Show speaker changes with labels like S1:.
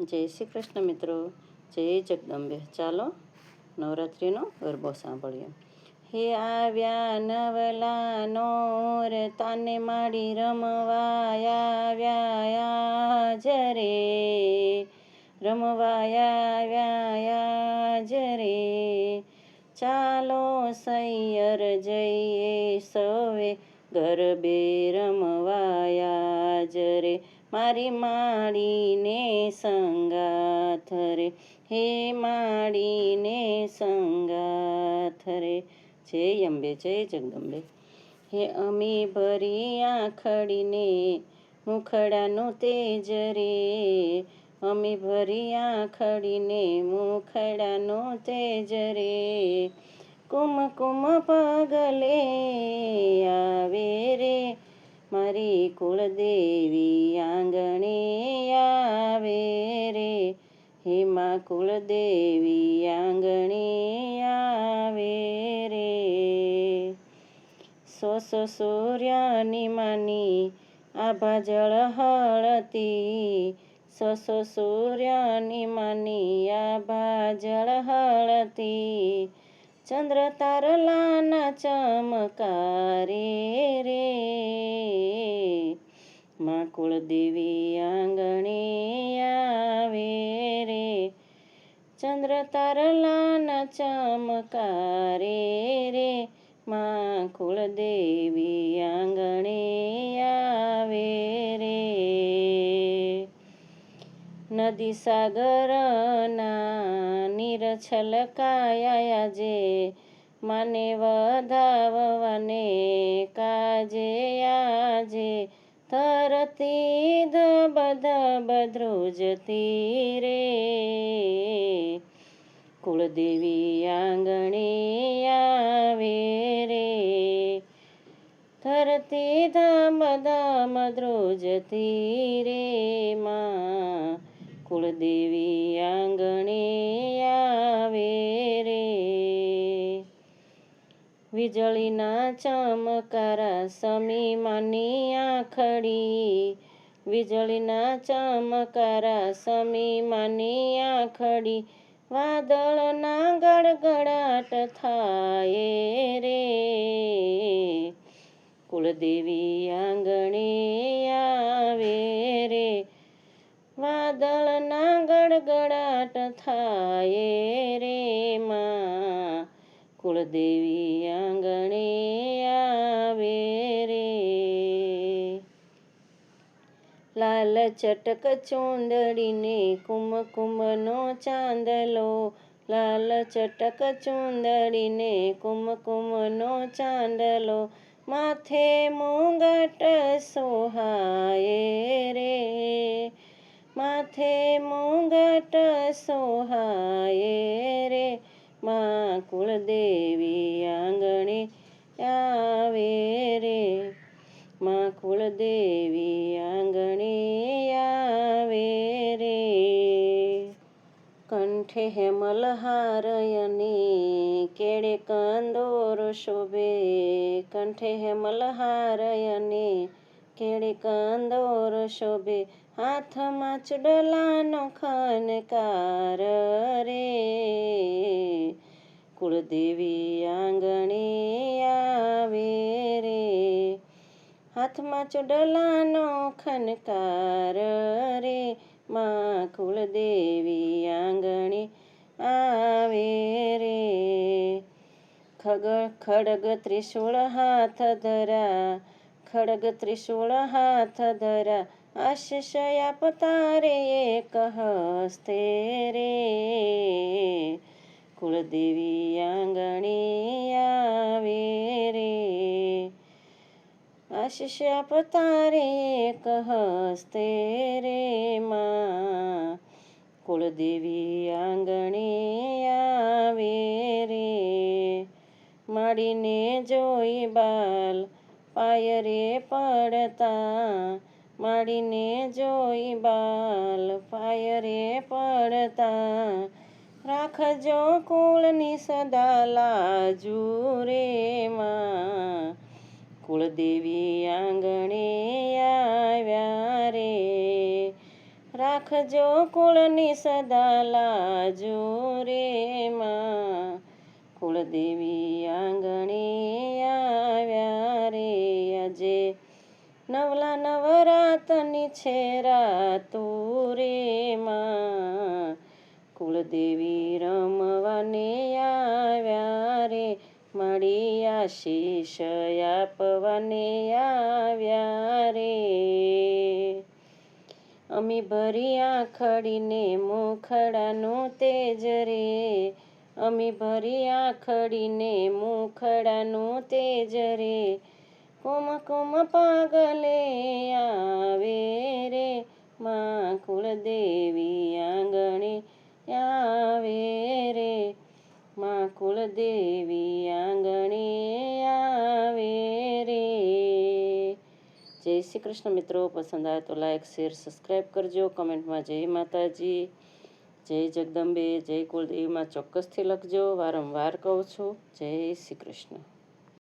S1: જય શ્રી કૃષ્ણ મિત્રો, જય જગદંબે. ચાલો નવરાત્રિનો ગરબો સાંભળીએ. હે આવ્યા નવલાનો તાને માડી રમવાયા જરે, રમવાયા જરે. ચાલો સૈયર જઈએ સૌએ ગરબે રમવાયા જરે. મારી માડીને સંગાથ રે, હે માડીને સંગાથ રે. જય અંબે, જય જગદંબે. હે અમી ભરી આંખડીને મુખડાનું તેજ રે, અમી ભરી આંખડીને મુખડાનું તેજ રે. કુમકુમ પગલે આવે રે, મારી કુળદેવી આંગણે આવે રે, હે મા કુળદેવી આંગણે આવે રે. સો સૂર્યની માની આભા ઝળહળતી, સો સૂર્યની માની આભા ઝળહળતી. ચંદ્ર તારલાના ચમકારે રે, મા કુળદેવી આંગણે આવે રે. ચંદ્ર તારલાના ચમકારે રે, મા કુળદેવી આંગણે આવે રે. નદી સાગરના નીર છલકાયા જે, માને વધાવવાને કાજે આજે. ધરતી ધબ ધબ ધ્રુજતી રે, કુળદેવી આંગણે આવે રે. ધરતી ધમ ધમ ધ્રુજતી રે, મા કુળદેવી આંગણે આવે રે. વીજળીના ચમકારા સમી માની આંખડી, વીજળીના ચમકારા સમી માની આંખડી. વાદળના ગડગડાટ થાય રે, કુળદેવી આંગણે આવે રે. વાદળના ગડગડાટ થાય રે, મા કુળદેવી આંગણે આવે રે. લાલ ચટક ચૂંદડીને કુમકુમનો ચાંદલો, લાલ ચટક ચૂંદડીને કુમકુમનો ચાંદલો. માથે મુગટ સોહાય રે, માથે મુગટ સોહાય રે, મા કુળદેવી આંગણે આવે રે, મા કુળદેવી આંગણે આવે રે. કંઠે હેમલહારયને કેળે કંદોર શોભે, કંઠે હેમલહારયને કેળે કંદોર શોભે. હાથમાં ચૂડલાનો ખનકાર રે, કુળદેવી આંગણે આવે રે. હાથમાં ચૂડલાનો ખનકાર રે, મા કુળદેવી આંગણે આવે રે. ખડગ ત્રિશૂળ હાથ ધરા, ખડગ ત્રિશૂળ હાથ ધરા. આશીષ આપતા રે એક હસ્તે રે, કુળદેવી આંગણે આવે રે. આશીષ આપતા રે એક હસ્તે રે, મા કુળદેવી આંગણે આવે રે. માડીને જોઈ બાલ પાય રે પડતા, માડીને જોઈ બાલ પાય રે પડતા. રાખજો કુળની સદા લાજુ રે, મા કુળદેવી આંગણે આવ્યા રે. રાખજો કુળની સદા લાજો રે માં કુળદેવી આંગણે આવ્યા રે આજે નવલા નવરાતની છે રાતો રે માં કુળદેવી રમવાને આવ્યા રે મારી આશીષ આપવાને આવ્યા રે અમી ભરી આંખડીને મુખડાનું તેજ રે અમી ભરી આંખડીને મુખડાનું તેજ રે કુમ કુમ પાગલે આવે રે માં કુળદેવી આંગણે આવે રે માં કુળદેવી આંગણે આવે રે જય શ્રી કૃષ્ણ મિત્રો. પસંદ આવે તો લાઈક શેર સબસ્ક્રાઈબ કરજો. કમેન્ટમાં જય માતાજી, જય જગદંબે, જય કુળદેવીમાં ચોક્કસથી લખજો. વારંવાર કહું છું. જય શ્રી કૃષ્ણ.